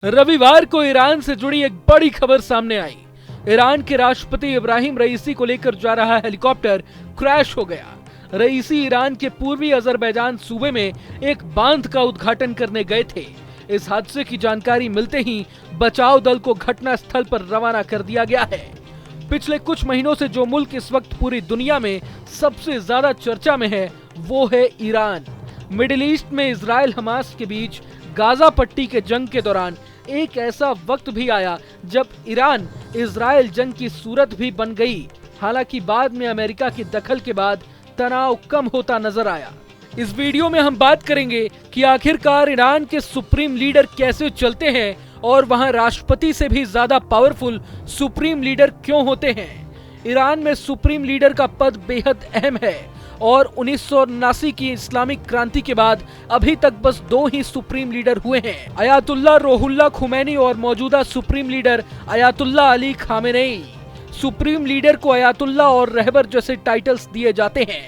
रविवार को ईरान से जुड़ी एक बड़ी खबर सामने आई। ईरान के राष्ट्रपति इब्राहिम रईसी को लेकर जा रहा हेलीकॉप्टर क्रैश हो गया। रईसी ईरान के पूर्वी अजरबैजान सूबे में एक बांध का उद्घाटन करने गए थे। इस हादसे की जानकारी मिलते ही बचाव दल को घटना स्थल पर रवाना कर दिया गया है। पिछले कुछ महीनों से जो मुल्क इस वक्त पूरी दुनिया में सबसे ज्यादा चर्चा में है वो है ईरान। मिडिल ईस्ट में इजराइल हमास के बीच गाजा पट्टी के जंग के दौरान एक ऐसा वक्त भी आया जब ईरान इजराइल जंग की सूरत भी बन गई। हालांकि बाद में अमेरिका की दखल के बाद तनाव कम होता नजर आया। इस वीडियो में हम बात करेंगे कि आखिरकार ईरान के सुप्रीम लीडर कैसे चलते हैं और वहां राष्ट्रपति से भी ज्यादा पावरफुल सुप्रीम लीडर क्यों होते हैं। ईरान में सुप्रीम लीडर का पद बेहद अहम है और 1979 की इस्लामिक क्रांति के बाद अभी तक बस 2 ही सुप्रीम लीडर हुए हैं, अयातुल्ला रूहुल्लाह खुमैनी और मौजूदा supreme leader Ayatollah Ali Khamenei. Supreme leader को अयातुल्ला और रहबर जैसे टाइटल्स दिए जाते हैं।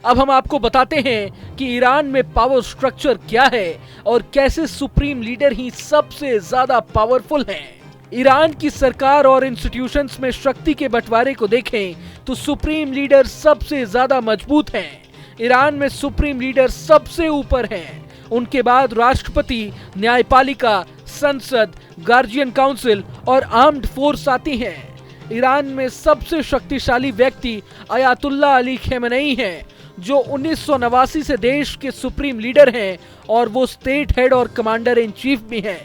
अब हम आपको बताते हैं कि ईरान में पावर स्ट्रक्चर क्या है और कैसे सुप्रीम लीडर ही सबसे ज्यादा पावरफुल हैं। ईरान की सरकार और इंस्टीट्यूशंस में शक्ति के बंटवारे को देखें तो सुप्रीम लीडर सबसे ज्यादा मजबूत हैं। ईरान में सुप्रीम लीडर सबसे ऊपर हैं। उनके बाद राष्ट्रपति, न्यायपालिका, संसद, गार्जियन काउंसिल और आर्म्ड फोर्स आती हैं। ईरान में सबसे शक्तिशाली व्यक्ति अयातुल्ला अली खामेनेई हैं, जो 1989 से देश के सुप्रीम लीडर हैं और वो स्टेट हेड और कमांडर इन चीफ भी हैं।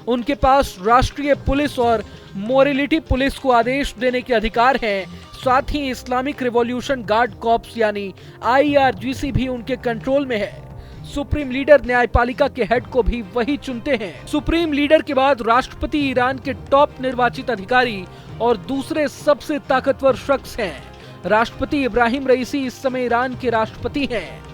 उनके पास राष्ट्रीय पुलिस और मोरालिटी पुलिस को आदेश देने के अधिकार हैं। साथ ही इस्लामिक रिवॉल्यूशन गार्ड कॉर्प्स यानी IRGC भी उनके कंट्रोल में है। सुप्रीम लीडर न्यायपालिका के हेड को भी वही चुनते हैं। सुप्रीम लीडर के बाद राष्ट्रपति ईरान के टॉप निर्वाचित अधिकारी और दूसरे सबसे ताकतवर शख्स हैं। राष्ट्रपति इब्राहिम रईसी इस समय ईरान के राष्ट्रपति हैं।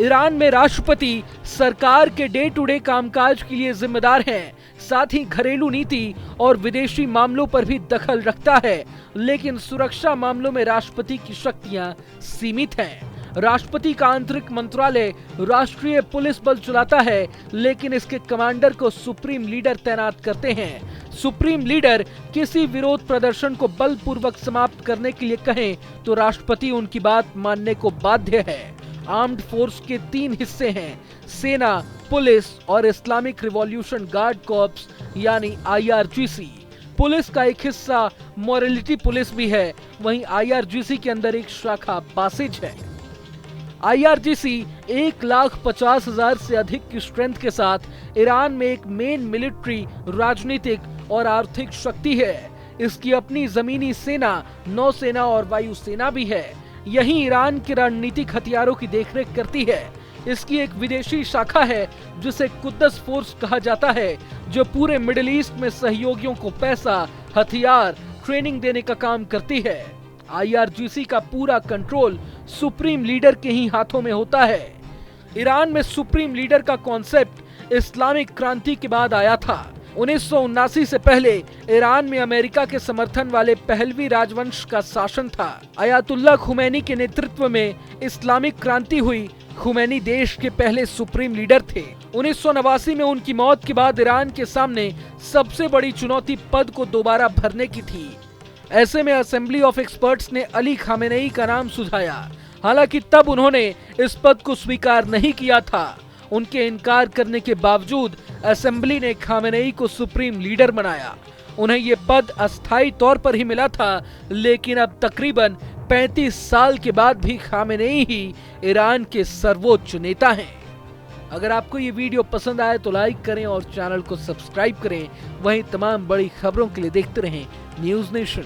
ईरान में राष्ट्रपति सरकार के डे टू डे कामकाज के लिए जिम्मेदार हैं, साथ ही घरेलू नीति और विदेशी मामलों पर भी दखल रखता है, लेकिन सुरक्षा मामलों में राष्ट्रपति की शक्तियां सीमित हैं। राष्ट्रपति का आंतरिक मंत्रालय राष्ट्रीय पुलिस बल चलाता है, लेकिन इसके कमांडर को सुप्रीम लीडर तैनात करते हैं। सुप्रीम लीडर किसी विरोध प्रदर्शन को बलपूर्वक समाप्त करने के लिए कहें तो राष्ट्रपति उनकी बात मानने को बाध्य है। आर्म्ड फोर्स के 3 हिस्से हैं, सेना, पुलिस और इस्लामिक रिवॉल्यूशन गार्ड कॉर्प्स यानी IRGC। पुलिस का एक हिस्सा मोरालिटी पुलिस भी है। वहीं IRGC के अंदर एक शाखा बासिज है। IRGC 1,50,000 से अधिक की स्ट्रेंथ के साथ ईरान में एक मेन मिलिट्री, राजनीतिक और आर्थिक शक्ति है। इसकी अपनी जमीनी सेना, नौसेना और वायुसेना भी है। यही ईरान के रणनीतिक हथियारों की देखरेख करती है। इसकी एक विदेशी शाखा है जिसे कुद्दस फोर्स कहा जाता है, जो पूरे मिडिल ईस्ट में सहयोगियों को पैसा, हथियार, ट्रेनिंग देने का काम करती है। IRGC का पूरा कंट्रोल सुप्रीम लीडर के ही हाथों में होता है। ईरान में सुप्रीम लीडर का कॉन्सेप्ट इस्लामिक क्रांति के बाद आया था। 1979 से पहले ईरान में अमेरिका के समर्थन वाले पहलवी राजवंश का शासन था। अयातुल्ला खुमैनी के नेतृत्व में इस्लामिक क्रांति हुई। खुमैनी देश के पहले सुप्रीम लीडर थे। 1989 में उनकी मौत के बाद ईरान के सामने सबसे बड़ी चुनौती पद को दोबारा भरने की थी। ऐसे में असेंबली ऑफ एक्सपर्ट्स ने अली खामेनेई का नाम सुझाया। हालांकि तब उन्होंने इस पद को स्वीकार नहीं किया था। उनके इनकार करने के बावजूद असेंबली ने खामेनेई को सुप्रीम लीडर बनाया। उन्हें ये पद अस्थायी तौर पर ही मिला था, लेकिन अब तकरीबन 35 साल के बाद भी खामेनेई ही ईरान के सर्वोच्च नेता हैं। अगर आपको ये वीडियो पसंद आए तो लाइक करें और चैनल को सब्सक्राइब करें। वहीं तमाम बड़ी खबरों के लिए देखते रहें न्यूज़ नेशन।